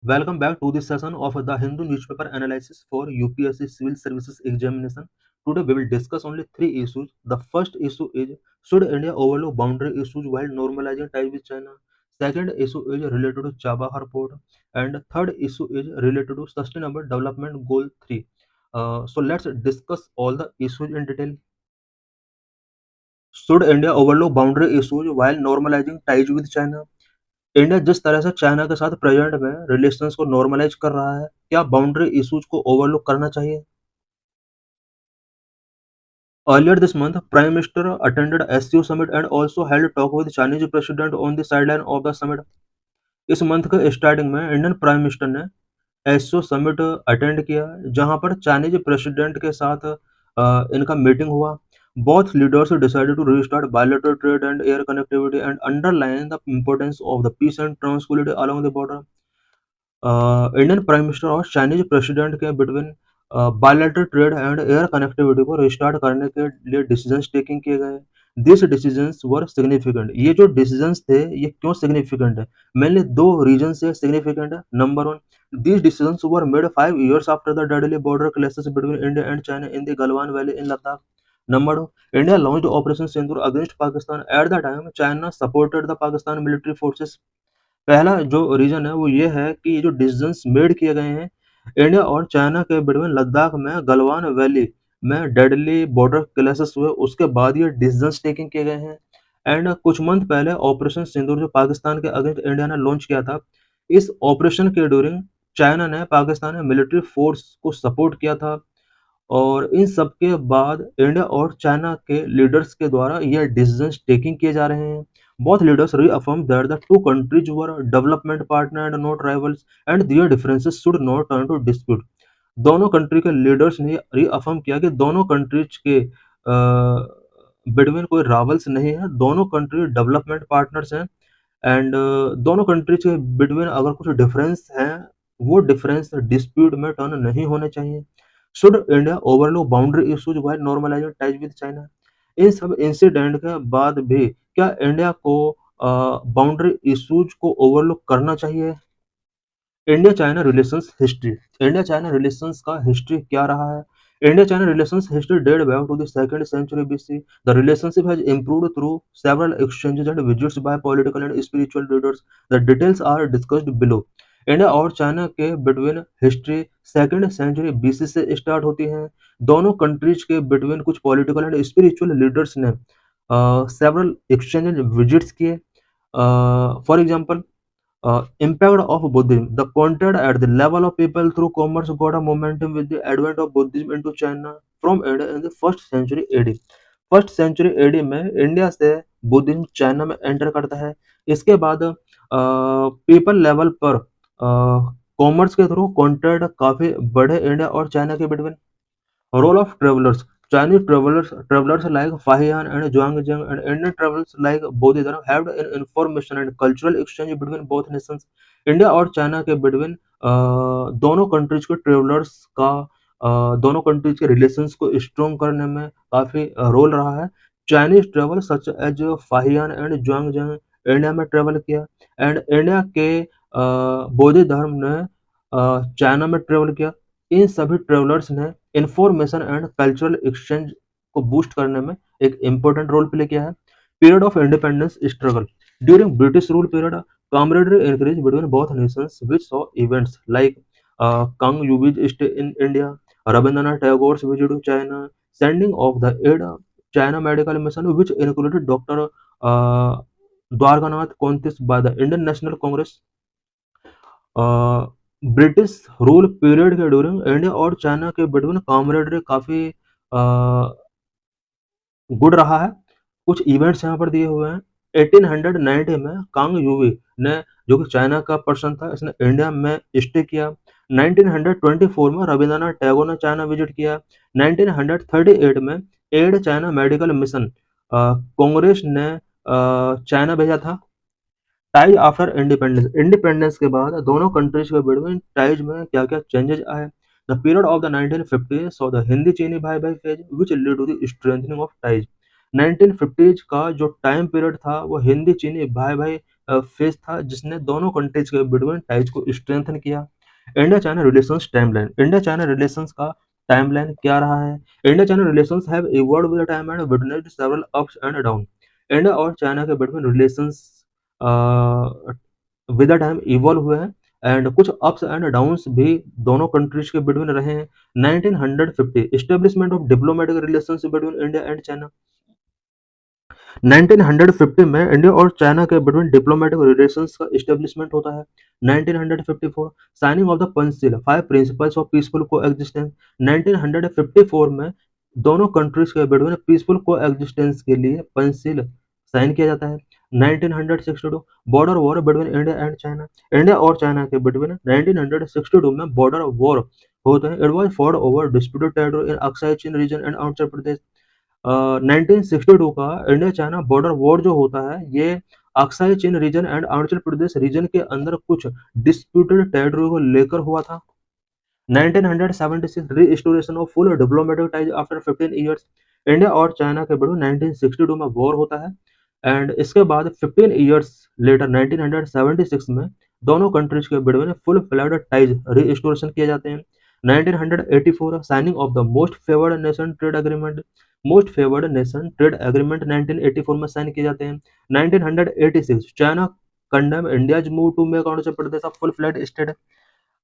Welcome back to this session of the Hindu newspaper analysis for UPSC Civil Services Examination. Today we will discuss only three issues. The first issue is, should India overlook boundary issues while normalizing ties with China? Second issue is related to Chabahar Port, and third issue is related to Sustainable Development Goal 3. So let's discuss all the issues in detail. Should India overlook boundary issues while normalizing ties with China? India जिस तरह से China के साथ present में relations को normalise कर रहा है, क्या बाउंड्री इश्यूज को ओवरलुक करना चाहिए? Earlier this month, Prime Minister attended SCO summit and also held talk with Chinese President on the sideline of the summit. इस मंथ के स्टार्टिंग में इंडियन प्राइम मिनिस्टर ने एससीओ समिट अटेंड किया, जहां पर चाइनीज प्रेसिडेंट के साथ इनका मीटिंग हुआ. Both leaders decided to restart bilateral trade and air connectivity and underline the importance of the peace and tranquility along the border. Indian prime minister और Chinese president के between bilateral trade and air connectivity को restart करने के लिए decisions taking किए गए. This decisions were significant. ये जो डिसीजंस थे, ये क्यों सिग्निफिकेंट है? मेनली दो रीजन से सिग्निफिकेंट है. Number one, these decisions were made 5 years after the deadly border clashes between India and China in the Galwan Valley in Ladakh. Number two, India launched Operation Sindoor against Pakistan. At the time, China supported the Pakistan military forces. पहला जो reason है वो ये है कि ये जो decisions made किए गए हैं इंडिया और चाइना के बिटवीन लद्दाख में गलवान वैली में डेडली बॉर्डर क्लैशेस हुए, उसके बाद ये डिसीजंस टेकिंग किए गए हैं. एंड कुछ मंथ पहले ऑपरेशन सिंदूर जो पाकिस्तान के अगेंस्ट इंडिया ने लॉन्च किया था, इस ऑपरेशन के ड्यूरिंग चाइना ने पाकिस्तानी मिलिट्री फोर्स को सपोर्ट किया था. और इन सब के बाद इंडिया और चाइना के लीडर्स के द्वारा ये डिसीजंस टेकिंग किए जा रहे हैं. Both leaders reaffirmed that the two countries were development partner and not rivals, and their differences should not turn to dispute. दोनों कंट्री के लीडर्स ने रीअफर्म किया कि दोनों कंट्रीज के बिटवीन कोई रावल्स नहीं है, दोनों कंट्री डेवलपमेंट पार्टनर्स हैं. एंड दोनों कंट्रीज के बिटवीन अगर कुछ डिफरेंस है, वो डिफरेंस डिस्प्यूट में टर्न नहीं होने चाहिए. Should India overlook boundary issues while normalising ties with China? इन सब इंसिडेंट के बाद भी क्या इंडिया को बाउंड्री इश्यूज को ओवरलुक करना चाहिए? India China relations history. India China relations का हिस्ट्री क्या रहा है? India China relations history date back to the 2nd century BC. The relationship has improved through several exchanges and visits by political and spiritual leaders. The details are discussed below. India और China के between history second century BC से start होती है. दोनों countries के between कुछ political and spiritual leaders ने several exchange and visits किए. For example, impact of Buddhism. The contact at the level of people through commerce got a momentum with the advent of Buddhism into China from India in the first century AD. First century AD में India से Buddhism China में enter करता है. इसके बाद people level पर commerce के through contact काफी बढ़े इंडिया और चाइना के between. Role of travelers. Chinese travelers like Fahian and Zhuangjiang and Indian travelers like Bodhidharma have an information and cultural exchange between both nations. India और China के between दोनों countries के travellers का दोनों countries के relations को strong करने में काफी रोल रहा है. Chinese travel such as Fahien and Xuanzang India में ट्रेवल किया, एंड इंडिया के बोधि धर्म ने चाइना में ट्रेवल किया. इन सभी ट्रेवलर्स ने इंफॉर्मेशन एंड कल्चरल एक्सचेंज को बूस्ट करने में एक इम्पोर्टेंट रोल प्ले किया है. Period of independence struggle. During British rule period, camaraderie increased between both nations, which saw events like Kang Yubi's stay in India, Rabindranath Tagore's visit to China, sending of the aid China medical mission, which included Dr. Dwarkanath Kontis by the Indian National Congress. British rule period के during India और China के between कामरेडरी काफी good रहा है. कुछ events यहाँ पर दिए हुए हैं. 1890 में कांग यूवी ने, जो कि चाइना का पर्सन था, इसने इंडिया में स्टे किया. 1924 में रविंद्रनाथ टैगोर ने चाइना विजिट किया. 1938 में aid China medical mission Congress ने चाइना भेजा था. Ties after independence. इंडिपेंडेंस के बाद दोनों कंट्रीज के बिटवीन टाइज में क्या क्या चेंजेस आए? The period of the 1950s saw the Hindi Chini bhai bhai phase which lead to the strengthening of ties. 1950s का जो टाइम पीरियड था वो हिंदी चीनी भाई भाई फेज था जिसने दोनों कंट्रीज के बिटवीन टाइज को स्ट्रेंथन किया। India China relations timeline, India China relations का टाइमलाइन क्या रहा है? India China relations have evolved with time and witnessed several ups and down. India और चाइना के between relations with the time evolve हुए हैं एंड कुछ अप्स एंड डाउन्स भी दोनों कंट्रीज के बिटवीन रहे हैं। 1950 establishment of diplomatic relations between India and China. 1950 में इंडिया और चाइना के बिटवीन डिप्लोमेटिक रिलेशंस का एस्टेब्लिशमेंट होता है। 1954 signing of the Panchsheel, 5 principles of peaceful coexistence. 1954 में दोनों कंट्रीज के बिटवीन पीसफुल कोएग्जिस्टेंस के लिए पंचशील साइन किया जाता है। 1962 border war between India and China, India और चाइना के बिटवीन 1962 में बॉर्डर वॉर होते हैं। It was fought over disputed territory in Aksai Chin region and Arunachal Pradesh. 1962 का इंडिया चाइना बॉर्डर वॉर जो होता है ये Aksai Chin region and Arunachal Pradesh region के अंदर कुछ डिस्प्यूटेड टेरिटरी को लेकर हुआ था। 1976 restoration of full diplomatic ties after 15 years, India और चाइना के बीच 1962 में वॉर होता है एंड इसके बाद 15 इयर्स लेटर 1976 में दोनों कंट्रीज के बीच में फुल फ्लैड टाइज रीस्टोरेशन किए जाते हैं। 1984 signing of the most favoured nation trade agreement, most favoured nation trade agreement 1984 में साइन किए जाते हैं। 1986 China condemn India's move to make Arunachal Pradesh a full fledged state,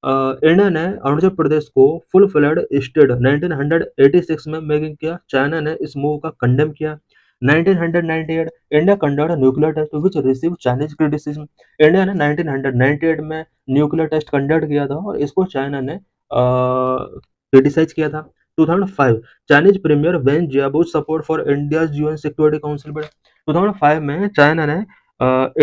India ने अरुणाचल प्रदेश को फुल फ्लैड स्टेट 1986 में मेकिंग किया, चाइना ने इस मूव का कंडेम किया। 1998 India conduct nuclear test which receive Chinese criticism, India ने 1998 में न्यूक्लियर टेस्ट कंडक्ट किया था और इसको चाइना ने क्रिटिसाइज किया था। 2005 Chinese premier Wen Jiabao support for India's UN security council bid, 2005 में चाइना ने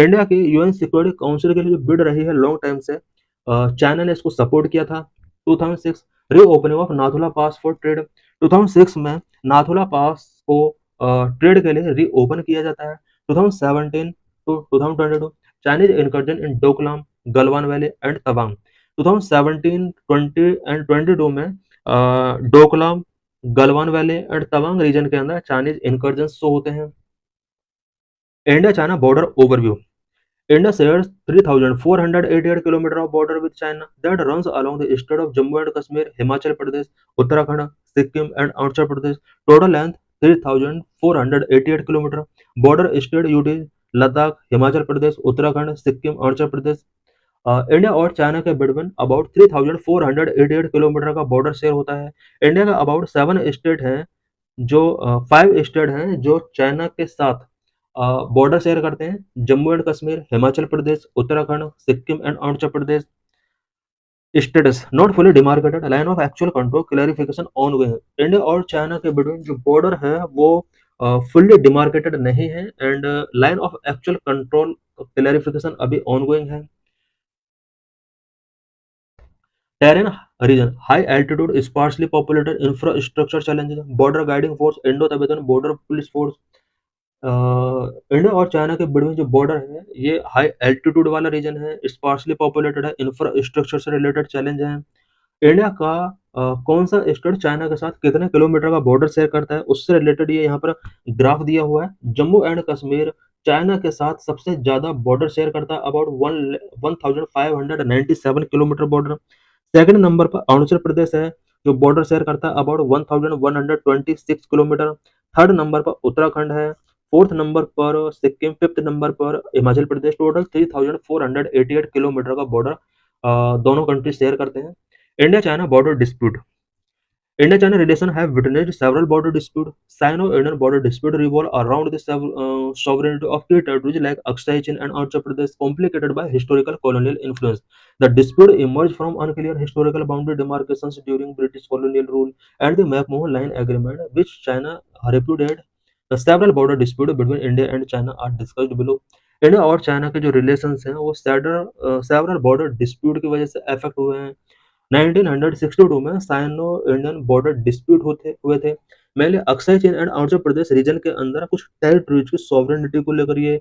इंडिया की यूएन सिक्योरिटी काउंसिल के लिए जो बिड रही है लॉन्ग टाइम से, चाइना ने इसको सपोर्ट किया था। 2006 reopening of Nathula pass for trade, 2006 में नाथुला पास को ट्रेड के लिए रीओपन किया जाता है। 2017 to 2022 Chinese incursion in Doklam, Galwan valley and Tawang, 2017, 20 and 22 में Doklam, Galwan valley and Tawang region के अंदर चाइनीज इनकर्जन शो होते हैं। India China border overview, India shares 3,488 km of border with China that runs along the state of Jammu and Kashmir, Himachal Pradesh, Uttarakhand, Sikkim, and Arunachal Pradesh. Total length 3,488 km. Border state UT Ladakh, Himachal Pradesh, Uttarakhand, Sikkim, Arunachal Pradesh. India और China के between about 3,488 kilometre का border share होता है। India का about 7 state हैं जो 5 state हैं जो चाइना के साथ बॉर्डर शेयर करते हैं, Jammu and Kashmir, Himachal Pradesh, Uttarakhand, Sikkim and Arunachal Pradesh. Status not fully demarcated, line of actual control clarification ongoing, India और चाइना के बिटवीन जो बॉर्डर है वो फुल्ली डिमार्केटेड नहीं है and line of actual control clarification अभी ऑन गोइंग है। Terrain region high altitude sparsely populated, infrastructure challenges, border guiding force, Indo Tibetan border police force. India और चाइना के बीच में जो बॉर्डर है ये हाई एल्टीट्यूड वाला रीजन है, स्पार्सली पॉपुलेटेड है, इंफ्रास्ट्रक्चर से रिलेटेड चैलेंज है। इंडिया का कौन सा स्टेट चाइना के साथ कितने किलोमीटर का बॉर्डर शेयर करता है उससे रिलेटेड ये यहाँ पर ग्राफ दिया हुआ है। जम्मू एंड कश्मीर चाइना के साथ सबसे ज्यादा बॉर्डर शेयर करता है, about 1597 kilometre border. Second number पर अरुणाचल प्रदेश है जो बॉर्डर शेयर करता है अबाउट 1126 किलोमीटर। थर्ड नंबर पर उत्तराखंड है, फोर्थ नंबर पर सिक्किम, फिफ्थ नंबर पर हिमाचल प्रदेश। टोटल 3,488 किलोमीटर का बॉर्डर दोनों कंट्री शेयर करते हैं। India China border dispute, India China relation have witnessed several border disputes. Sino-Indian border dispute revolve around the sovereignty of key territories like Aksai Chin and Arunachal Pradesh, complicated by historical colonial influence. The dispute emerged from unclear historical boundary demarcations during British colonial rule and the McMahon Line Agreement, which China repudiated. The several border disputes between India and China are discussed below. India और China के जो relations हैं वो several border dispute की वजह से affect हुए हैं। 1962 में साइनो इंडियन बॉर्डर डिस्प्यूट हुए थे। Mainly Aksai Chin and Arunachal Pradesh region के अंदर कुछ टेरिटरीज की सॉवरेनिटी को लेकर ये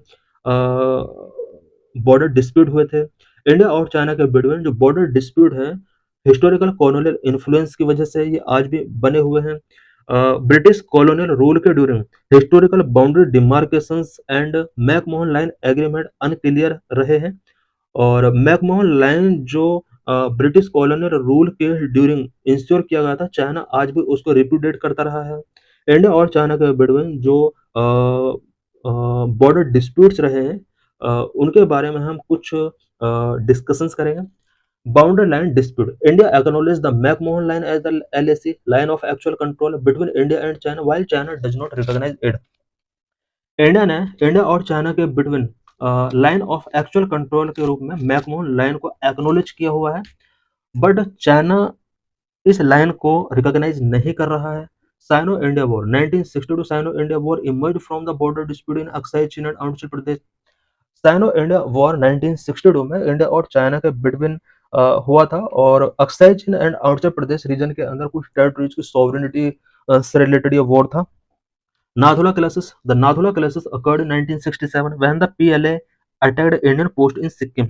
बॉर्डर डिस्प्यूट हुए थे। इंडिया और चाइना के बिटवीन जो बॉर्डर डिस्प्यूट है हिस्टोरिकल कॉलोनियल इन्फ्लुएंस की वजह से ये आज भी बने हुए हैं। ब्रिटिश कॉलोनियल रूल के during historical boundary demarcations and McMahon line agreement unclear रहे हैं। और मैकमोहन लाइन जो ब्रिटिश कॉलोनियल रूल के ड्यूरिंग इंश्योर किया गया था, चाइना आज भी उसको रिप्यूडिएट करता रहा है। इंडिया और चाइना के बिटवीन जो बॉर्डर डिस्प्यूट्स रहे हैं, उनके बारे में हम कुछ डिस्कशंस करेंगे। Boundary line dispute. India acknowledged the McMahon Line as the LAC line of actual control between India and China, while China does not recognize it. India ने इंडिया और चाइना के between line of actual control के रूप में McMahon line को acknowledge किया हुआ है, बट चाइना इस लाइन को रिकॉग्नाइज नहीं कर रहा है। Sino India war 1962 Sino India war emerge from the border dispute in Aksai Chin and Arunachal Pradesh. Sino India war 1962 में इंडिया और चाइना के बिटवीन हुआ था, और Aksai Chin and Arunachal Pradesh region के अंदर कुछ टेरिटरीज की सॉवरेनिटी से रिलेटेड ये वॉर था। Nathula classes the Nathula classes occurred in 1967 when the PLA attacked Indian post in Sikkim.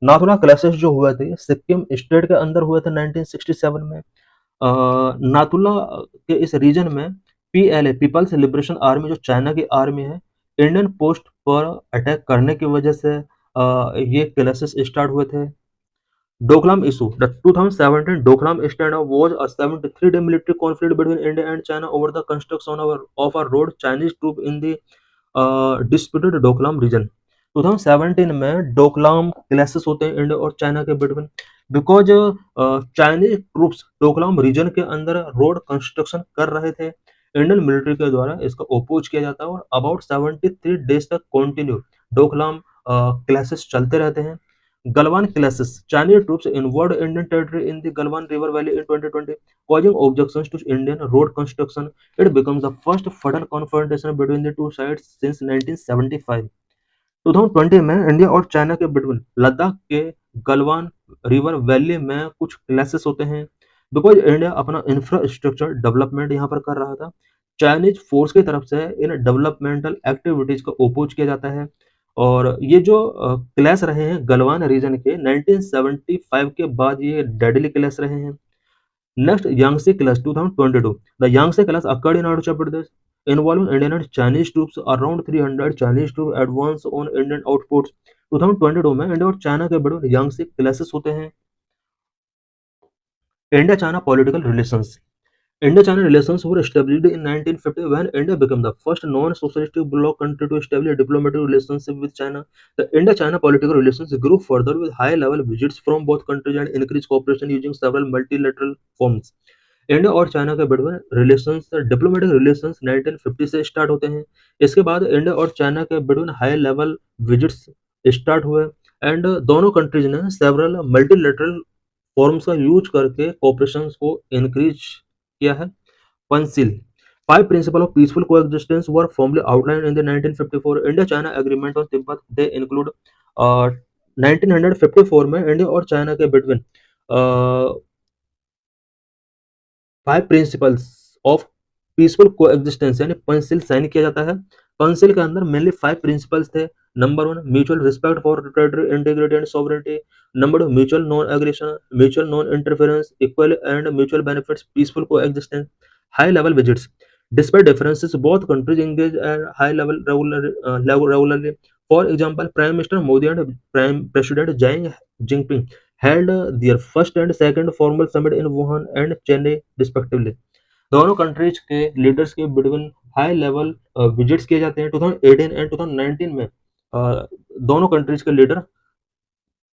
Nathula classes जो हुए थे सिक्किम स्टेट के अंदर हुए थे 1967 में। नाथुला के इस रीजन में पीएलए पीपल्स लिबरेशन आर्मी जो चाइना की आर्मी है, इंडियन पोस्ट पर अटैक करने की वजह से ये क्लासेस स्टार्ट हुए थे। Doklam issue. The 2017 Doklam standoff was a 73-day military conflict between India and China over the construction of a road. Chinese troops in the disputed Doklam region. 2017 में Doklam clashes होते हैं इंडिया और China के between, because Chinese troops Doklam region के अंदर road construction कर रहे थे। इंडियन मिलिट्री के द्वारा इसका ओपोज किया जाता है और अबाउट 73 डेज तक कंटिन्यू डोकलाम क्लैशेस चलते रहते हैं। Galwan clashes. Chinese troops invaded Indian territory in the Galwan River Valley in 2020, causing objections to Indian road construction. It becomes the first sudden confrontation between the two sides since 1975. 2020 में India और China के between Ladakh के Galwan river valley में कुछ clashes होते हैं, because India अपना infrastructure development यहाँ पर कर रहा था। चाइनीज फोर्स की तरफ से इन डेवलपमेंटल एक्टिविटीज को ओपोज किया जाता है, और ये जो क्लैश रहे हैं गलवान रीजन के 1975 के बाद ये डेडली क्लैश रहे हैं। Next यांगसे clash 2022। The यांगसे clash occurred in Arunachal Pradesh involving Indian and Chinese troops. Around 300 Chinese troops advanced on Indian outposts. 2022 में इंडिया और चाइना के बीच यांगसे क्लैशेस होते हैं। India China political relations. India-China relations were established in 1950 when India became the first non-socialistic bloc country to establish a diplomatic relationship with China. The India-China political relations grew further with high-level visits from both countries and increased cooperation using several multilateral forms. India और China के बीच relations diplomatic relations 1950 से start होते हैं। इसके बाद India और China के बीच high level visits start हुए, एंड दोनों कंट्रीज ने सेवरल मल्टीलेटरल फॉर्म्स का यूज करके कोऑपरेशन को इंक्रीज किया है। Pencil 5 principles of peaceful coexistence were formally outlined in the 1954 India-China Agreement on Tibet. They include 1954 में इंडिया और चाइना के between 5 principles of peaceful coexistence यानी पंसिल साइन किया जाता है। पंसिल के अंदर मेनली 5 प्रिंसिपल्स थे। Number 1 mutual respect for territory integrity and sovereignty. Number 2 mutual non aggression, mutual non interference, equal and mutual benefits, peaceful coexistence, high level visits. Despite differences, both countries engage at high level regularly. For example, Prime Minister Modi and Prime President Xi Jinping held their first and second formal summit in Wuhan and Chennai respectively. दोनों countries के leaders के between high level visits किए जाते हैं। 2018 and 2019 में दोनों countries के leader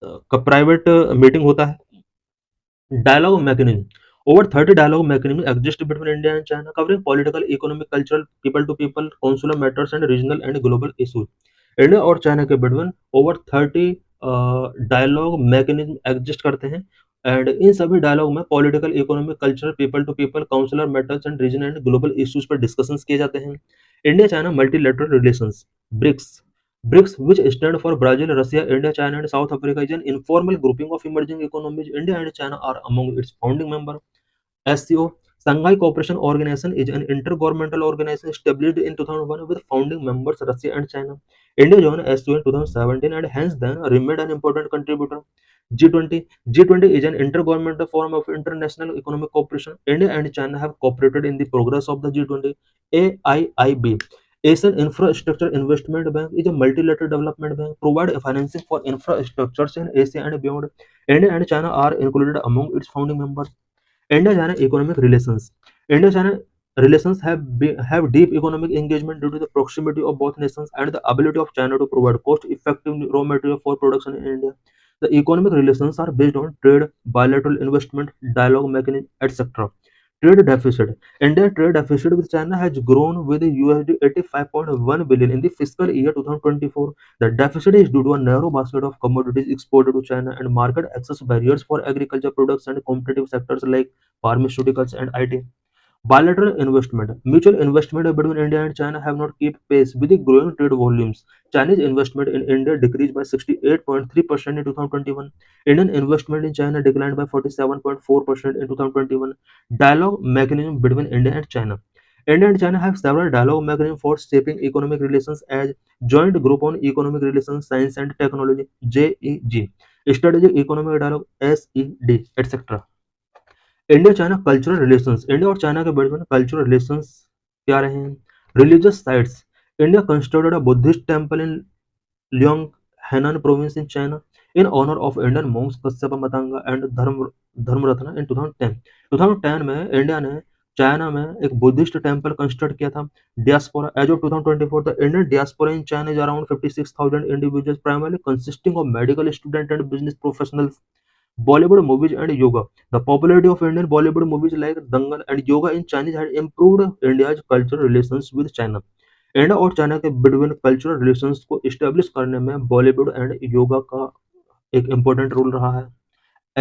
का प्राइवेट मीटिंग होता है। Dialogue mechanism over 30 dialogue mechanisms exist between India and China, covering political, economic, cultural, people to people, consular matters and regional and global issues. India और चाइना के between over 30 dialogue mechanism exist करते हैं, and इन सभी dialogue में political, economic, cultural, people to people, consular matters and region and global issues पर discussions किए जाते हैं। India China multilateral relations. BRICS, which stand for Brazil, Russia, India, China, and South Africa, is an informal grouping of emerging economies. India and China are among its founding members. SCO, Shanghai Cooperation Organization is an intergovernmental organization established in 2001 with founding members Russia and China. India joined SCO in 2017 and hence then remained an important contributor. G20 G20 is an intergovernmental forum of international economic cooperation. India and China have cooperated in the progress of the G20. AIIB, Asian Infrastructure Investment Bank, is a multilateral development bank provide financing for infrastructures in Asia and beyond. India and China are included among its founding members. India-China economic relations. India-China relations have deep economic engagement due to the proximity of both nations and the ability of China to provide cost-effective raw material for production in India. The economic relations are based on trade, bilateral investment, dialogue mechanism, etc. Trade deficit. India trade deficit with China has grown with USD 85.1 billion in the fiscal year 2024. The deficit is due to a narrow basket of commodities exported to China and market access barriers for agriculture products and competitive sectors like pharmaceuticals and IT. Bilateral investment. Mutual investment between India and China have not kept pace with the growing trade volumes. Chinese investment in India decreased by 68.3% in 2021. Indian investment in China declined by 47.4% in 2021. Dialogue mechanism between India and China. India and China have several dialogue mechanisms for shaping economic relations as Joint Group on Economic Relations, Science and Technology (JEG), Strategic Economic Dialogue (SED), etc. India China cultural relations. India और China के बीच में cultural relations क्या रहे हैं? Religious sites. India constructed a Buddhist temple in Leong Henan province in China in honor of Indian monks Kasyapa Matanga and Dharmaratna in 2010। 2010 में India ने China में एक बुद्धिस्ट टेम्पल कंस्ट्रक्ट किया था। Diaspora as of 2024 the Indian diaspora in China is around 56,000 individuals primarily consisting of medical student and business professionals. Bollywood movies and yoga. The popularity of Indian Bollywood movies like Dangal and yoga in Chinese had improved India's cultural relations with China. India और China के between cultural relations को establish करने में Bollywood and yoga का एक important role रहा है।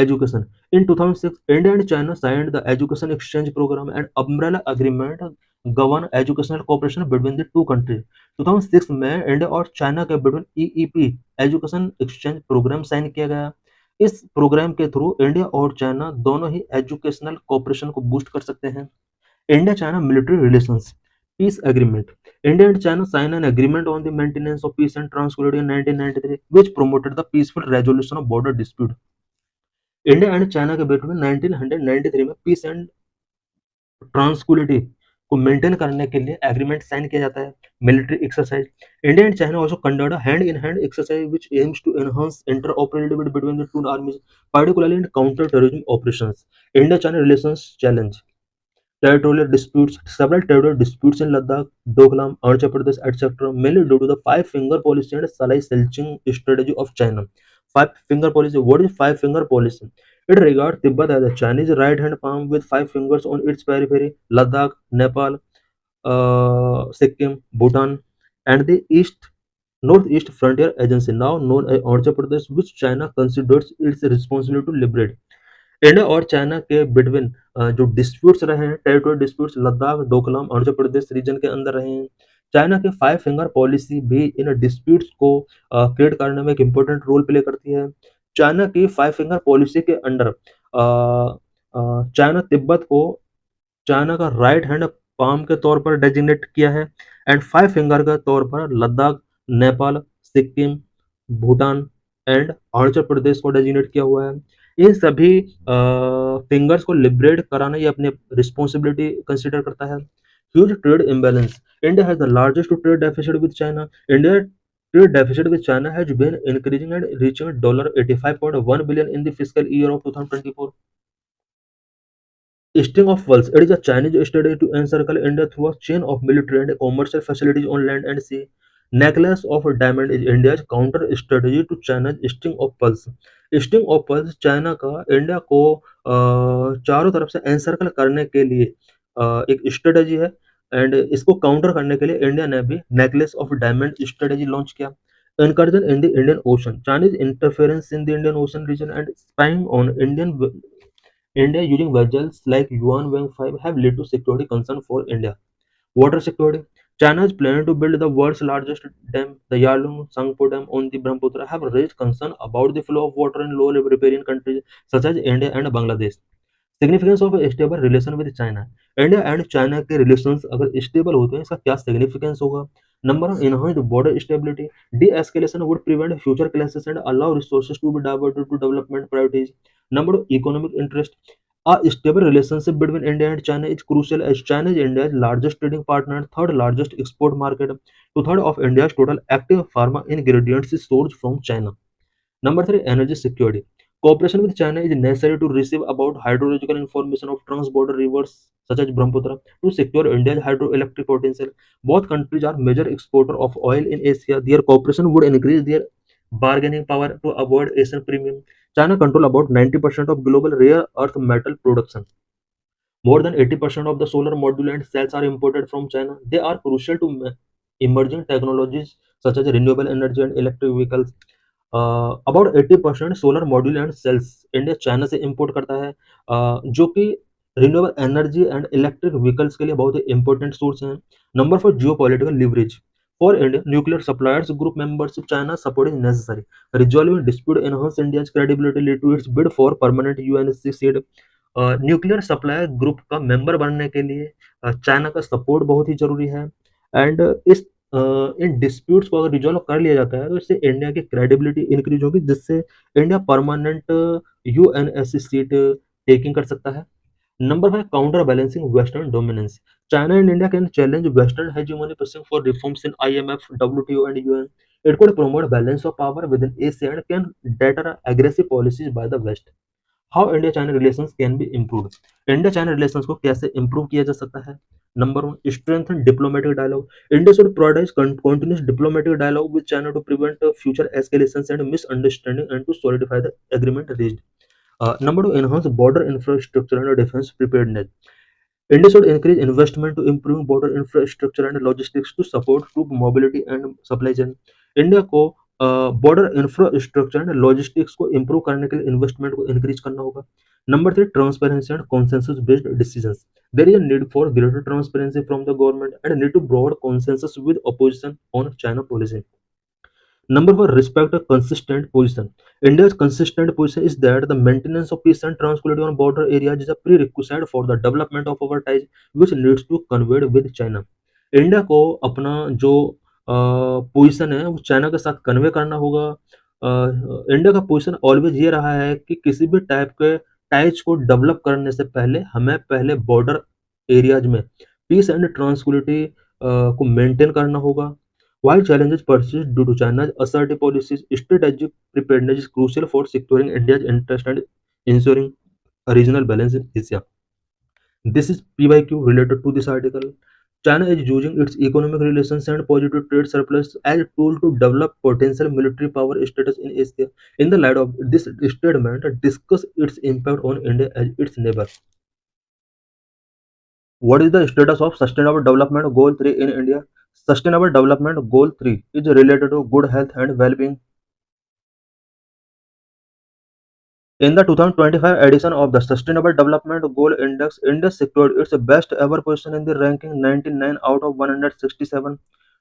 Education. In 2006 India and China signed the education exchange programme and umbrella agreement govern educational cooperation between the two countries. 2006 में इंडिया और चाइना के between EEP education exchange programme sign किया गया। इस प्रोग्राम के through India और China दोनों ही एजुकेशनल कोऑपरेशन को बूस्ट कर सकते हैं। India China military relations. Peace agreement. India and China sign an agreement on the maintenance of peace and tranquillity in 1993 which promoted the peaceful resolution of border dispute। India and China के बीच में 1993 में piece and ट्रांसक्विलिटी को maintain करने के लिए agreement sign किया जाता है। Military exercise. India and China also conduct a hand in hand exercise which aims to enhance interoperability between the two armies particularly in counter terrorism operations। India China relations challenge. Territorial disputes. Several territorial disputes in Ladakh, Doklam, Arunachal Pradesh, etc., mainly due to the five-finger policy and Salai Selching strategy of China. Five-finger policy. What is five-finger policy? It regards Tibet as a Chinese right-hand palm with five fingers on its periphery, Ladakh, Nepal, Sikkim, Bhutan, and the Northeast Frontier Agency, now known as Arunachal Pradesh, which China considers its responsibility to liberate। India और China के between जो disputes रहे हैं, territorial disputes Ladakh, Doklam, Arunachal Pradesh region के अंदर रहे हैं। China के फाइव फिंगर पॉलिसी भी इन डिस्प्यूट्स को क्रिएट करने में एक इम्पोर्टेंट रोल प्ले करती है। चाइना की फाइव फिंगर पॉलिसी के अंडर चाइना तिब्बत को चाइना का राइट हैंड पाम के तौर पर डेजिग्नेट किया है एंड फाइव फिंगर के तौर पर लद्दाख, नेपाल, सिक्किम, भूटान एंड अरुणाचल प्रदेश को डेजिग्नेट किया हुआ है। इन सभी फिंगर्स को लिबरेट कराना ये अपनी रिस्पॉन्सिबिलिटी कंसिडर करता है। Huge trade imbalance. India has the largest trade deficit with China. India trade deficit with China has been increasing and reaching $85.1 billion in the fiscal year of 2024. String of Pearls. It is a Chinese strategy to encircle India through a chain of military and commercial facilities on land and sea. Necklace of Diamond is India's counter strategy to China's String of Pearls. String of Pearls China का India को चारों तरफ से encircle करने के लिए एक strategy है एंड इसको काउंटर करने के लिए इंडिया ने भी necklace of diamond strategy launch किया। Incursion in the Indian Ocean. Chinese interference in the Indian Ocean region and spying on India using vessels like Yuan Wang 5 have led to security concern for India. Water security. China is planning to build the world's largest dam, the Yarlung Tsangpo Dam on the Brahmaputra, have raised concern about the flow of water in low riparian countries such as India and Bangladesh. Significance of stable relation with China. India and China के relations अगर stable होते हैं, इसका क्या significance होगा? Number one, enhanced border stability. De-escalation would prevent future clashes and allow resources to be diverted to development priorities. Number two, economic interest. A stable relationship between India and China is crucial as China is India's largest trading partner and third largest export market. Two-thirds of India's total active pharma ingredients is sourced from China. Number three, energy security. Cooperation with China is necessary to receive about hydrological information of trans-border rivers such as Brahmaputra to secure India's hydroelectric potential. Both countries are major exporter of oil in Asia. Their cooperation would increase their bargaining power to avoid Asian premium. China control about 90% of global rare earth metal production. More than 80% of the solar module and cells are imported from China. They are crucial to emerging technologies such as renewable energy and electric vehicles. About 80% solar module and cells India China से import करता है, जो कि renewable energy and electric vehicles के लिए बहुत ही important source हैं। Number four, geopolitical leverage for India nuclear suppliers group membership China support is necessary resolving dispute enhance India's credibility lead to its bid for permanent UNC seat. Nuclear supplier group का member बनने के लिए China का support बहुत ही जरूरी है। And इस इन disputes को अगर रिजॉल्व कर लिया जाता है तो इससे इंडिया की क्रेडिबिलिटी इंक्रीज होगी, जिससे India permanent UNSC seat taking कर सकता है। Number five, counterbalancing western dominance. China and India can challenge western hegemony pushing for reforms in IMF, WTO and UN. It could promote balance of power within Asia and can deter aggressive policies by the West. How India China relations can be improved. India China relations को कैसे improve किया जा सकता है? Number one, strengthen diplomatic dialogue. India should prioritise continuous diplomatic dialogue with China to prevent future escalations and misunderstanding and to solidify the agreement reached. Number two, enhance border infrastructure and defence preparedness. India should increase investment to improve border infrastructure and logistics to support troop mobility and supply chain. India को border infrastructure and logistics को improve करने के लिए investment को increase करना होगा। Number three, transparency and consensus based decisions. There is a need for greater transparency from the government and need to broad consensus with opposition on China policy. Number four, respect a consistent position. India's consistent position is that the maintenance of peace and tranquility on border areas is a prerequisite for the development of our ties, which needs to conveyed with China. India को अपना जो position है वो China के साथ convey करना होगा। India का पोजीशन ऑलवेज ये रहा है कि किसी भी टाइप के टाइज को डेवलप करने से पहले हमें पहले बॉर्डर एरियाज में पीस एंड ट्रांसक्विलिटी को मेंटेन करना होगा। While challenges persist due to China's assertive policies, strategic preparedness is crucial for securing India's interest and ensuring a regional balance in Asia. This is PYQ related to this article. China is using its economic relations and positive trade surplus as a tool to develop potential military power status in Asia. In the light of this statement, discuss its impact on India as its neighbor. What is the status of Sustainable Development Goal 3 in India? Sustainable Development Goal 3 is related to good health and well-being. In the 2025 edition of the Sustainable Development Goal Index, India secured its best ever position in the ranking 99 out of 167.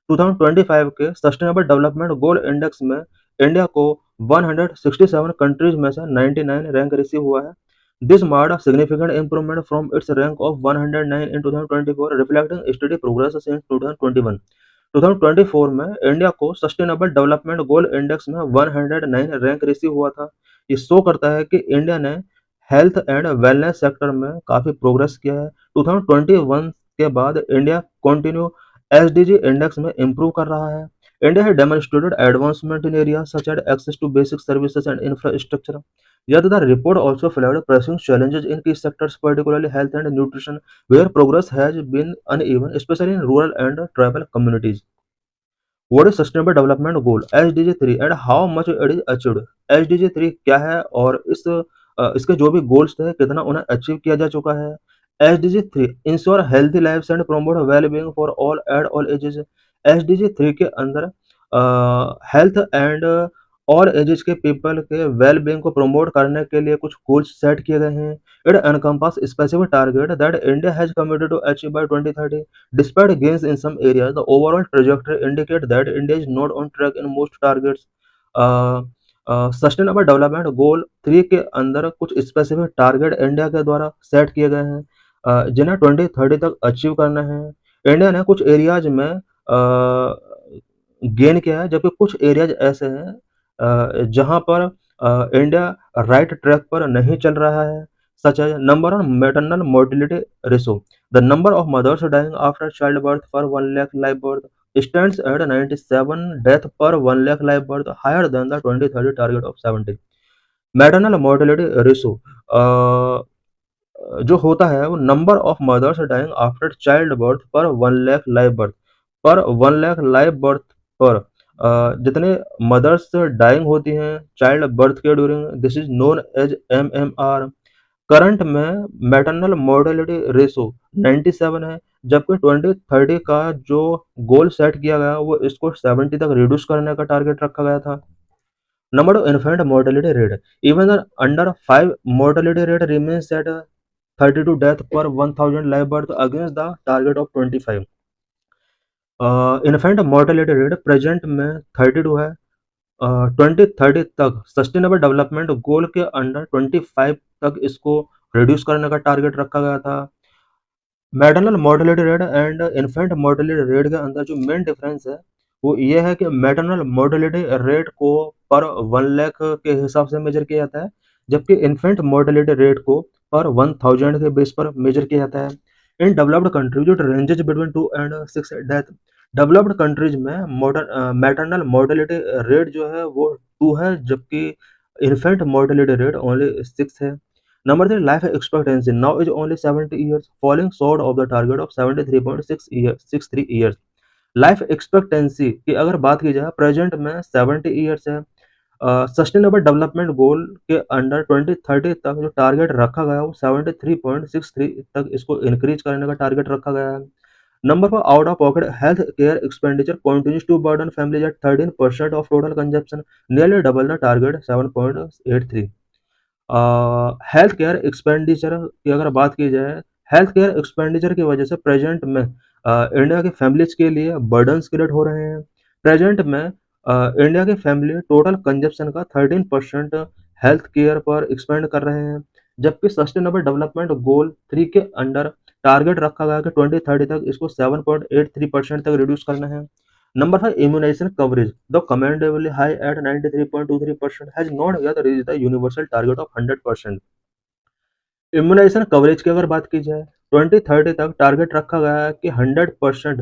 2025 के sustainable development goal index में India को 167 countries में से 99 rank receive हुआ है। This marked a significant improvement from its rank of 109 in 2024, reflecting study progress since 2021। 2024 में India को sustainable development goal index में 109 रैंक रिसीव हुआ था। ये शो करता है कि इंडिया ने हेल्थ एंड वेलनेस सेक्टर में काफ़ी प्रोग्रेस किया है। 2021 के बाद इंडिया कंटिन्यू एसडीजी इंडेक्स में इंप्रूव कर रहा है। India has demonstrated advancement in areas such as access to basic services and infrastructure. Yet the report also flagged pressing challenges in key sectors, particularly health and nutrition, where progress has been uneven, especially in rural and tribal communities. What is Sustainable Development Goal SDG 3 and how much it is achieved? SDG 3 क्या है और इसके जो भी goals थे कितना उन्हें achieve किया जा चुका है? SDG 3 ensure healthy lifes and promote well being for all at all ages. SDG 3 के अंदर हेल्थ एंड ऑल एजेस के पीपल के वेल बीइंग को प्रमोट करने के लिए कुछ गोल्स सेट किए गए हैं। It encompass specific target that India has committed to achieve by 2030। Despite gains in some areas, the overall trajectory indicates that India is not on track in most targets. Uh, sustainable development goal 3 के अंदर कुछ specific target India के द्वारा set किए गए हैं, जिन्हें 2030 तक अचीव करना है। इंडिया ने कुछ एरियाज में गेन किया है, जबकि कुछ एरियाज ऐसे हैं जहां पर इंडिया राइट ट्रैक पर नहीं चल रहा है, such as number of maternal mortality ratio. The number of mothers dying after child birth per 1 lakh live birth stands at 97 death per 1 lakh live birth, higher than the 2030 target of 70. Maternal mortality ratio जो होता है वो number of mothers dying after child birth per 1 lakh live birth per 1 lakh live birth पर जितने mother's dying होती हैं child birth के during, this is known as MMR। Current में मैटरनल मोर्टेलिटी रेशो 97 है, जबकि 2030 का जो गोल सेट किया गया वो इसको 70 तक रिड्यूस करने का टारगेट रखा गया था। Number of infant mortality rate even under 5 mortality rate remains at 32 death पर 1000 live birth against the target of 25। Infant mortality rate present में 32 है, 2030 तक सस्टेनेबल डेवलपमेंट गोल के अंडर 25 तक इसको रिड्यूस करने का टारगेट रखा गया था। Maternal mortality rate and infant mortality rate के अंदर जो मेन डिफरेंस है वो ये है कि मैटरनल मोर्टेलिटी रेट को पर 1 लाख के हिसाब से मेजर किया जाता है, जबकि इन्फेंट मोर्टेलिटी रेट को पर 1000 के बेस पर मेजर किया जाता है। इन डेवलप्ड कंट्रीज जो ranges between 2 and 6 death, developed countries में मैटरनल मोर्टेलिटी रेट जो है वो 2 है, जबकि इन्फेंट मोर्टेलिटी रेट ओनली 6 है। Number 3, life expectancy now is only 70 years, falling short of the target of 63 years. Life expectancy की अगर बात की जाए प्रेजेंट में 70 ईयर्स है। सस्टेनेबल डेवलपमेंट गोल के अंडर 2030 तक जो टारगेट रखा गया है वो 73.63 तक इसको इंक्रीज करने का टारगेट रखा गया है। Number 4, out of pocket health care expenditure continues to burden families at 13% of total consumption, nearly double the target 7.83। Health care expenditure की अगर बात की जाए, हेल्थ केयर एक्सपेंडिचर की वजह से प्रेजेंट में इंडिया के फैमिलीज के लिए बर्डन्स क्रिएट हो रहे हैं। प्रेजेंट में इंडिया के फैमिली टोटल कंजप्शन का 13% हेल्थ केयर पर एक्सपेंड कर रहे हैं, जबकि सस्टेनेबल डेवलपमेंट गोल 3 के अंडर टारगेट रखा गया कि 2030 तक इसको 7.83% तक रिड्यूस करना है। Number 5, immunization coverage, though commendably high at 93.23%, has not yet reached the universal target of 100%। Immunisation coverage की अगर बात की जाए 2030 तक टारगेट रखा गया है कि 100%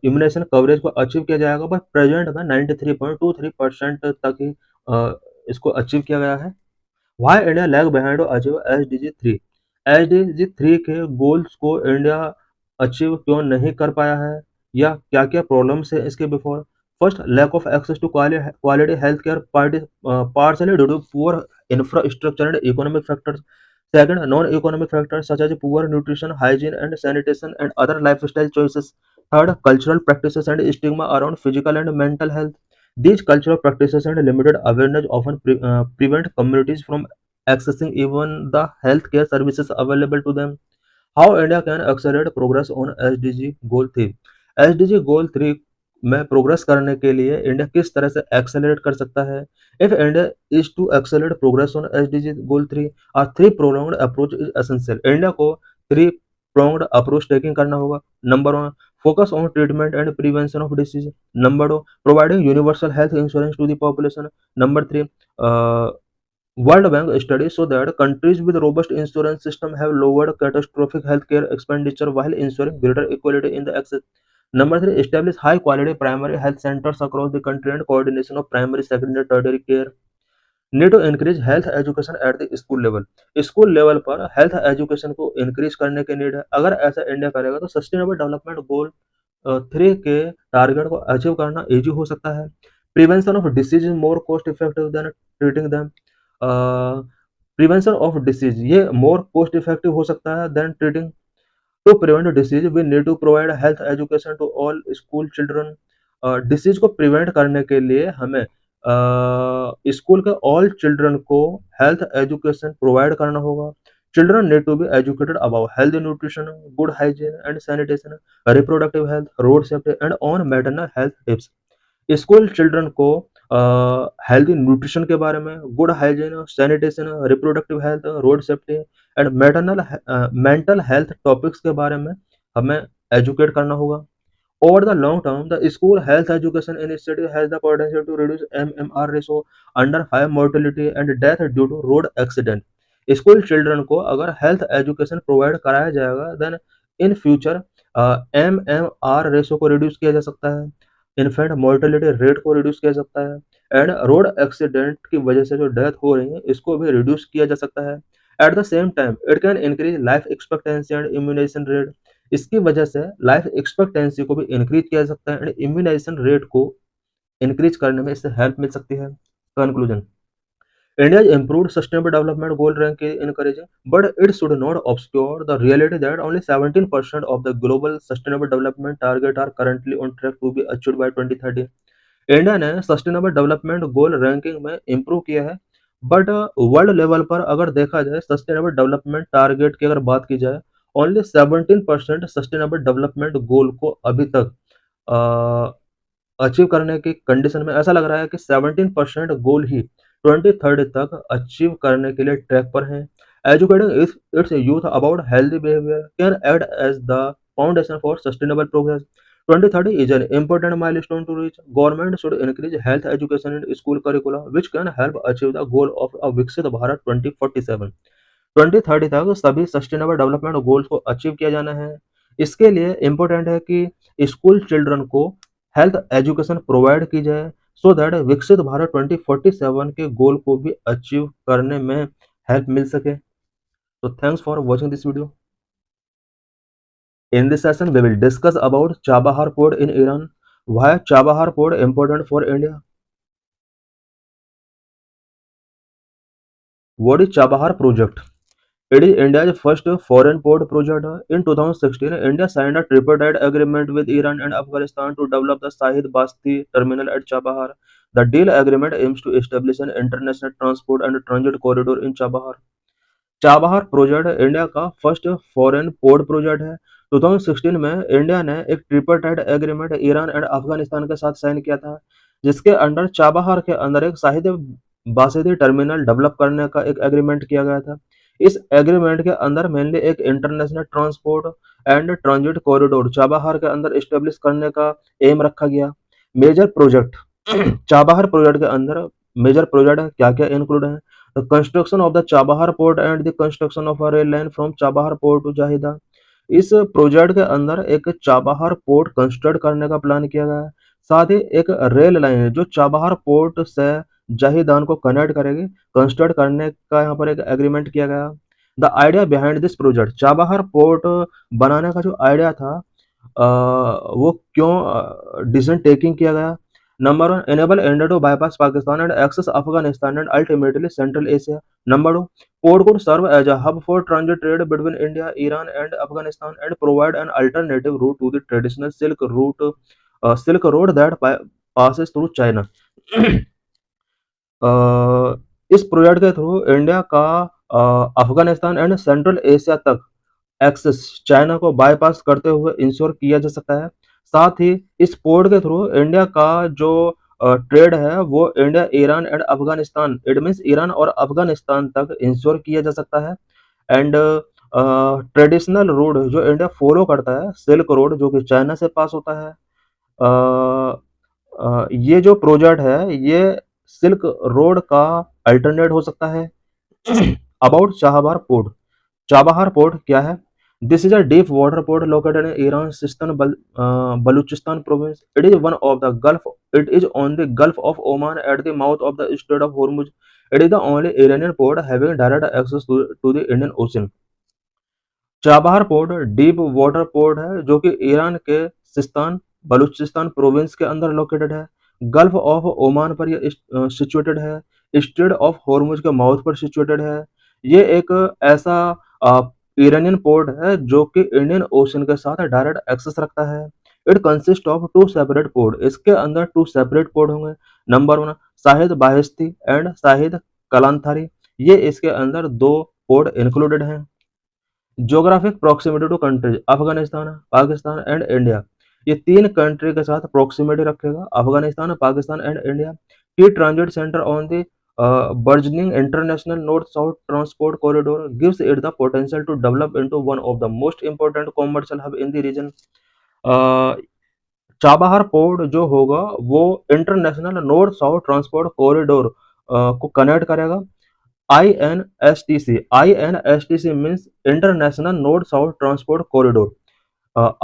इम्यूनाइजेशन कवरेज को अचीव किया जाएगा, बट प्रेजेंट में 93.23% तक ही इसको अचीव किया गया है। Why India lag behind achieve SDG 3, SDG 3 के गोल्स को इंडिया अचीव क्यों नहीं कर पाया है या क्या क्या प्रॉब्लम्स है इसके before. First, lack of access to quality health care partially due to poor infrastructure and economic factors. Second, non-economic factors such as poor nutrition, hygiene and sanitation and other lifestyle choices. Third, cultural practices and stigma around physical and mental health. These cultural practices and limited awareness often prevent communities from accessing even the healthcare services available to them. How India can accelerate progress on SDG Goal 3? SDG Goal 3 में progress करने के लिए India किस तरह से accelerate कर सकता है? If India is to accelerate progress on SDG Goal 3, a three pronged approach is essential। इंडिया को 3 pronged अप्रोच टेकिंग करना होगा। Number 1, focus on treatment and prevention of disease. Number 2, providing universal health insurance to the population. Number 3, World Bank studies show that countries with robust insurance system have lowered catastrophic healthcare expenditure while ensuring greater equality in the access. Number 3, establish high quality primary health centers across the country and coordination of primary, secondary, tertiary care. Need to increase health education at the school level। School level पर health education को increase करने की need है। अगर ऐसा India करेगा तो sustainable development goal 3 के टारगेट को अचीव करना इजी हो सकता है। Prevention of disease is more cost effective than treating them. Prevention of disease ये मोर कॉस्ट इफेक्टिव हो सकता है than treating. To prevent disease we need to provide health education to all school children. डिसीज को prevent करने के लिए हमें स्कूल के ऑल चिल्ड्रन को हेल्थ एजुकेशन प्रोवाइड करना होगा। Children need to be educated about health nutrition, good hygiene and sanitation, reproductive health, road safety and on maternal health tips. School children को हेल्दी न्यूट्रिशन के बारे में, good hygiene, sanitation, reproductive health, road safety and mental health topics के बारे में हमें educate करना होगा। Over the long term, the school health education initiative has the potential to reduce MMR ratio, under 5 mortality and death due to road accident. School children को अगर health education provide कराया जाएगा then in future MMR ratio को reduce किया जा सकता है, infant mortality rate को रिड्यूस किया जा सकता है एंड रोड एक्सीडेंट की वजह से जो डेथ हो रही है इसको भी रिड्यूस किया जा सकता है। At the same time it can increase life expectancy and immunisation rate. इसकी वजह से लाइफ एक्सपेक्टेंसी को भी इंक्रीज किया जा सकता है एंड इम्यूनाइजेशन रेट को इंक्रीज करने में इससे हेल्प मिल सकती है। Conclusion, India's improved sustainable development goal rank is encouraging, but it should not obscure the reality that only 17% of the global sustainable development target are currently on track to be achieved by 2030। India ने sustainable development goal ranking में improve किया है, but world level पर अगर देखा जाए sustainable development target की अगर बात की जाए, ओनली 17% सस्टेनेबल डेवलपमेंट गोल को अभी तक अचीव करने की कंडीशन में ऐसा लग रहा है कि 17% गोल ही 2030 तक अचीव करने के लिए ट्रैक पर हैं। Educating its youth about healthy behaviour can act as the foundation for sustainable progress. 2030 is an important milestone to reach. Government should increase health education in school curricula, which can help achieve the goal of a Viksit Bharat 2047। 2030 तक सभी sustainable development goals को achieve किया जाना है। इसके लिए important है कि स्कूल चिल्ड्रन को हेल्थ एजुकेशन प्रोवाइड की जाए सो दैट विकसित भारत 2047 के गोल को भी अचीव करने में हेल्प मिल सके। तो thanks for watching this video. In this session, we will discuss about Chabahar Port in Iran. Why Chabahar Port important for India? What is Chabahar project? It is India's first foreign port project. In 2016, India signed a tripartite agreement with Iran and Afghanistan to develop the Shahid Basti terminal at Chabahar. The deal agreement aims to establish an international transport and transit corridor in Chabahar. Chabahar project India का first foreign port project है। 2016 में India ने एक ट्रिपरटाइट agreement Iran and Afghanistan के साथ sign किया था, जिसके अंडर चाबहार के अंदर एक शाहिद बासिती टर्मिनल डेवलप करने का एक एग्रीमेंट किया गया था। इस एग्रीमेंट के अंदर मेनली एक international transport and transit corridor Chabahar के अंदर एस्टेब्लिश करने का एम रखा गया। मेजर प्रोजेक्ट चाबहार प्रोजेक्ट के अंदर मेजर प्रोजेक्ट क्या क्या इंक्लूड है? The construction of the Chabahar port and the construction of a rail line from Chabahar port to Jahida। इस प्रोजेक्ट के अंदर एक चाबहार पोर्ट कंस्ट्रक्ट करने का प्लान किया गया है, साथ ही एक रेल लाइन जो चाबहार पोर्ट से जाहिदान को कनेक्ट करेगी, कंस्ट्रक्ट करने का यहाँ पर एक एग्रीमेंट किया गया। The idea behind this project, Chabahar port बनाने का जो आइडिया था वो क्यों डिसीजन टेकिंग किया गया? Number one, enable India to bypass Pakistan and access Afghanistan and ultimately Central Asia. Number two, port could serve as a hub for transit trade between India, Iran, and Afghanistan and provide an alternative route to the traditional Silk Road that passes through China। इस project के through India का Afghanistan and central Asia तक access China को bypass करते हुए ensure किया जा सकता है। साथ ही इस पोर्ट के थ्रू इंडिया का जो ट्रेड है वो India, Iran and Afghanistan, it means Iran और अफगानिस्तान तक इंश्योर किया जा सकता है। एंड ट्रेडिशनल रोड जो इंडिया फॉलो करता है, सिल्क रोड जो कि चाइना से पास होता है, ये जो प्रोजेक्ट है ये सिल्क रोड का अल्टरनेट हो सकता है। About Chabahar port, Chabahar port क्या है? This is a deep water port located in Iran's Sistan Baluchistan province. It is one of the Gulf. It is on the Gulf of Oman at the mouth of the Strait of Hormuz. It is the only Iranian port having direct access to the Indian Ocean। Chabahar port deep water port है जो कि Iran के Sistan Balochistan province के अंदर located है। Gulf of Oman पर यह situated है। स्ट्रेट ऑफ हॉर्मुज के माउथ पर सिचुएटेड है। ये एक ऐसा ईरानियन पोर्ट है जो कि इंडियन ओशन के साथ डायरेक्ट एक्सेस रखता है। It consist of 2 separate port. इसके अंदर 2 सेपरेट पोर्ट होंगे। Number 1 Shahid Beheshti and Shahid Kalantari, ये इसके अंदर 2 पोर्ट इंक्लूडेड हैं। Geographic proximity to countries, Afghanistan, Pakistan and India, ये 3 कंट्री के साथ प्रॉक्सिमिटी रखेगा, Afghanistan, Pakistan and India. Key transit center on the burgeoning international north-south transport corridor gives it the potential to develop into one of the most important commercial hub in the region. Uh, Chabahar port जो होगा वो international north south transport corridor को connect करेगा। INSTC means international north south transport corridor.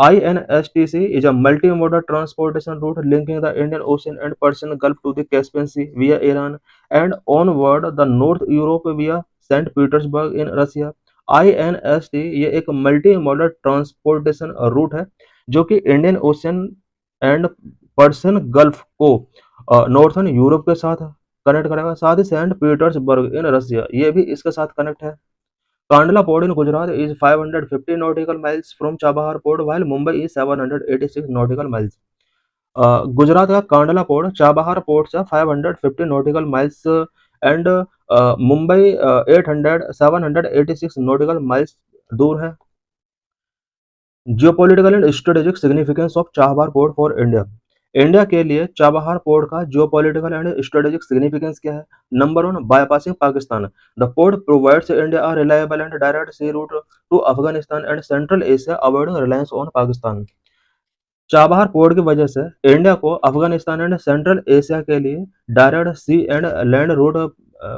INSTC is a multi-modal transportation route linking the Indian Ocean and Persian Gulf to the Caspian Sea via Iran and onward the North Europe via St. Petersburg in Russia। INST ये एक multi modal transportation root है जो कि Indian ocean and Persian gulf को northern Europe के साथ connect करेगा। साथ ही सेंट पीटर्सबर्ग इन रसिया ये भी इसके साथ कनेक्ट है। Kandla Port in Gujarat is 550 nautical miles from Chabahar Port, while Mumbai is 786 nautical miles. Gujarat का कांडला पोर्ट चाबहार पोर्ट से 550 nautical miles and Mumbai 786 nautical miles दूर है। Geopolitical and strategic significance of Chabahar port for India. India के लिए Chabahar port का geopolitical and strategic significance क्या है? Number 1, bypassing Pakistan. The port provides India a reliable and direct sea route to Afghanistan and central Asia avoiding reliance on Pakistan. Chabahar port की वजह से India को Afghanistan and central Asia के लिए direct sea and land route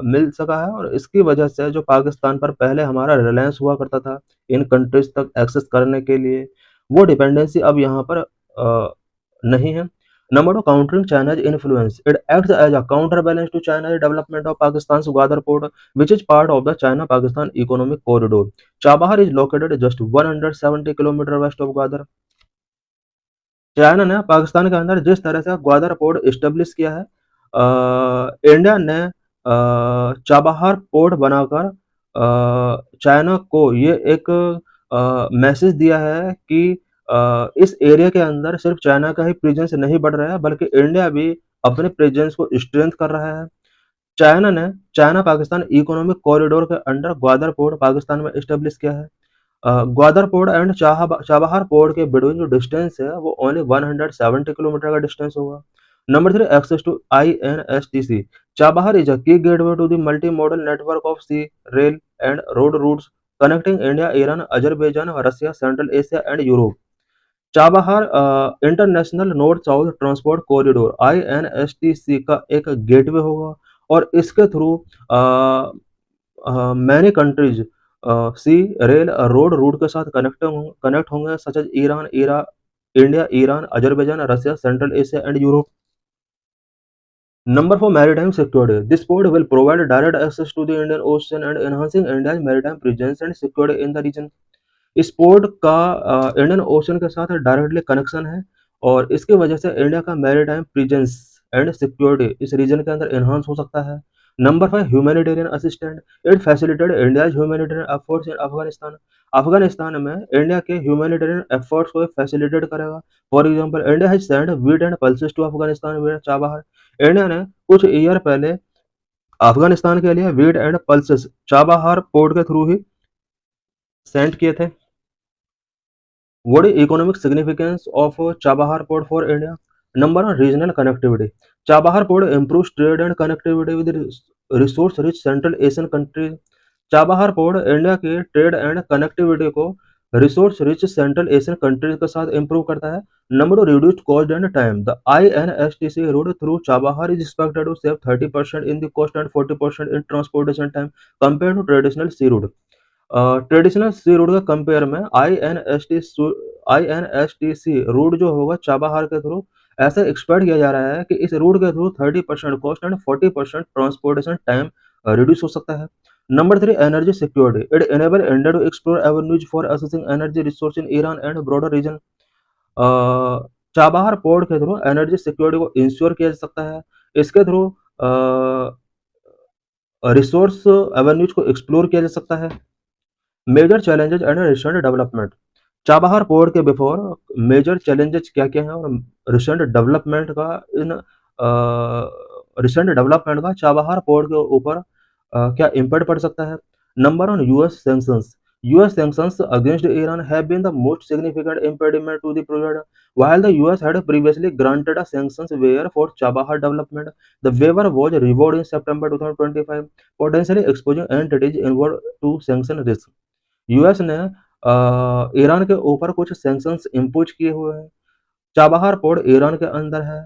मिल सका है और इसकी वजह से जो पाकिस्तान पर पहले हमारा रिलायंस हुआ करता था इन कंट्रीज तक एक्सेस करने के लिए, वो डिपेंडेंसी अब यहाँ पर नहीं है। Number 2, countering China's influence. It acts as a counter balance to China's development of Pakistan Gwadar port which is part of the China Pakistan economic corridor. Chabahar is located just 170 kilometre west of Gwadar. China ने पाकिस्तान के अंदर जिस तरह से Gwadar port establish किया है, India ने Chabahar port बनाकर चाइना को ये एक मैसेज दिया है कि इस एरिया के अंदर सिर्फ चाइना का ही प्रेजेंस नहीं बढ़ रहा है बल्कि इंडिया भी अपने प्रेजेंस को स्ट्रेंथ कर रहा है। चाइना ने चाइना पाकिस्तान इकोनॉमिक कॉरिडोर के अंडर ग्वादर पोर्ट पाकिस्तान में इस्टेब्लिश किया है। Gwadar port and Chabahar port के बिटवीन जो डिस्टेंस है वो ओनली 170 किलोमीटर का डिस्टेंस होगा। Number 3, access to INSTC। Chabahar is a key gateway to the multi modal network of sea, rail and road routes connecting India, Iran, Azerbaijan, Russia, central Asia and Europe. Chabahar international north south transport corridor INSTC का एक gateway होगा और इसके through many countries sea, rail, road route के साथ connect होंगे such as Iran, India, Iran, Azerbaijan, Russia, central Asia and Europe. Number 4, maritime security. This port will provide direct access to the Indian Ocean and enhancing India's maritime presence and security in the region. इस port का Indian ocean के साथ directly connection है और इसकी वजह से India का मैरीटाइम प्रेजेंस एंड सिक्योरिटी इस रीजन के अंदर एनहांस हो सकता है। Number 5, humanitarian assistant. It facilitate India's humanitarian efforts in Afghanistan. Afghanistan में इंडिया के ह्यूमैनिटेरियन एफर्ट्स को फैसिलिटेट करेगा। For example, India has sent wheat and pulses to Afghanistan with Chabahar. India ने कुछ ईयर पहले अफगानिस्तान के लिए wheat and pulses Chabahar port के थ्रू ही सेंड किए थे। What is economic significance of Chabahar Port for India? Number 1, regional connectivity. Chabahar Port improves trade and connectivity with resource-rich Central Asian countries. Chabahar port India के trade and connectivity को resource rich central Asian countries के साथ improve करता है। Number 2, reduced cost and time. The INSTC route through Chabahar is expected to save 30% in the cost and 40% in transportation time compared to traditional sea route. Traditional sea route के compare में INSTC route जो होगा Chabahar के through ऐसा expect किया जा रहा है कि इस रूट के थ्रू 30% cost and 40% transportation time reduce हो सकता है। Number 3, energy security. It enable India to explore avenues for assessing energy resource in Iran and broader region. Chabahar port के थ्रू एनर्जी सिक्योरिटी को इंश्योर किया जा सकता है। इसके थ्रू रिसोर्स एवेन्यूज को एक्सप्लोर किया जा सकता है। Major challenges and recent development. Chabahar port के बिफोर मेजर चैलेंजेस क्या क्या हैं और रिसेंट डेवलपमेंट का चाबहार पोर्ट के ऊपर क्या इम्पैक्ट पड़ सकता है। Number 1, US sanctions. US sanctions against Iran have been the most significant impediment to the project. While the US had previously granted a sanctions waiver for Chabahar development, the waiver was revoked in September 2025, potentially exposing entities involved to sanction risk. US ने Iran के ऊपर कुछ sanctions impose किए हुए हैं। Chabahar port Iran के अंदर है।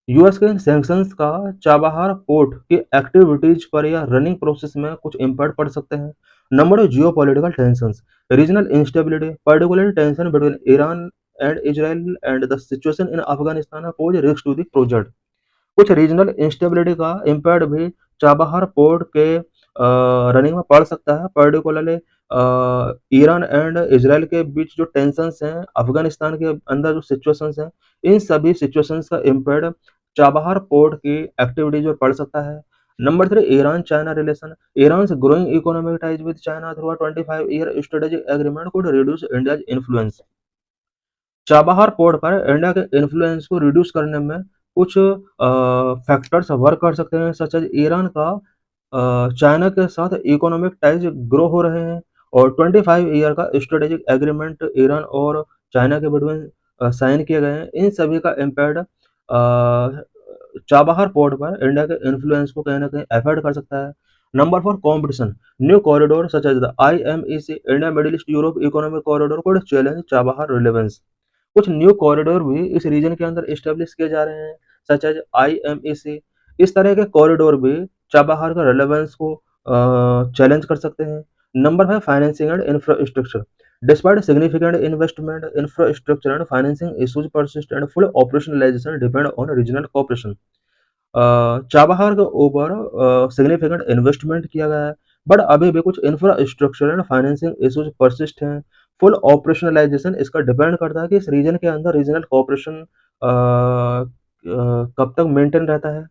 यूएस के सैंक्शंस का चाबहार पोर्ट की एक्टिविटीज पर या रनिंग प्रोसेस में कुछ इम्पैक्ट पड़ सकते हैं। Number geopolitical tensions, regional instability, particular tension between Iran and Israel and the situation in Afghanistan pose risk to the project. कुछ रीजनल इंस्टेबिलिटी का इम्पैक्ट भी चाबहार पोर्ट के रनिंग में पड़ सकता है। पर्टिकुलरली ईरान एंड इसराइल के बीच जो टेंशंस हैं, अफगानिस्तान के अंदर जो सिचुएशंस हैं, इन सभी सिचुएशंस का इम्पैक्ट चाबहार पोर्ट की एक्टिविटीज में पड़ सकता है। Number 3, Iran China relation. Iran growing economic ties with China through a 25-year strategic agreement could reduce India's influence. Chabahar port पर इंडिया के इन्फ्लुएंस को रिड्यूस करने में कुछ फैक्टर्स वर्क कर सकते हैं, सच एज ईरान का चाइना के साथ इकोनॉमिक टाइज ग्रो हो रहे हैं और 25 ईयर का स्ट्रेटेजिक एग्रीमेंट ईरान और चाइना के बिटवीन साइन किए गए हैं। इन सभी का इम्पैक्ट चाबहार पोर्ट पर इंडिया के इन्फ्लुएंस को कहीं ना कहीं अफेक्ट कर सकता है। Number 4, competition. New corridor such as the IMEC, India middle east Europe economic corridor could challenge Chabahar relevance. कुछ न्यू कॉरिडोर भी इस रीजन के अंदर एस्टेब्लिश किए जा रहे हैं, सच एज IMEC। इस तरह के कॉरिडोर भी चाबहार का रेलेवेंस को चैलेंज कर सकते हैं। Number 5, financing and infrastructure. Despite significant investment, infrastructure and financing issues persist and full operationalization depend on regional cooperation। Chabahar के ऊपर सिग्निफिकेंट इन्वेस्टमेंट किया गया है, बट अभी भी कुछ infrastructure and financing issues persist हैं। फुल ऑपरेशनलाइजेशन इसका डिपेंड करता है कि इस रीजन के अंदर रीजनल कोऑपरेशन कब तक मेंटेन रहता है।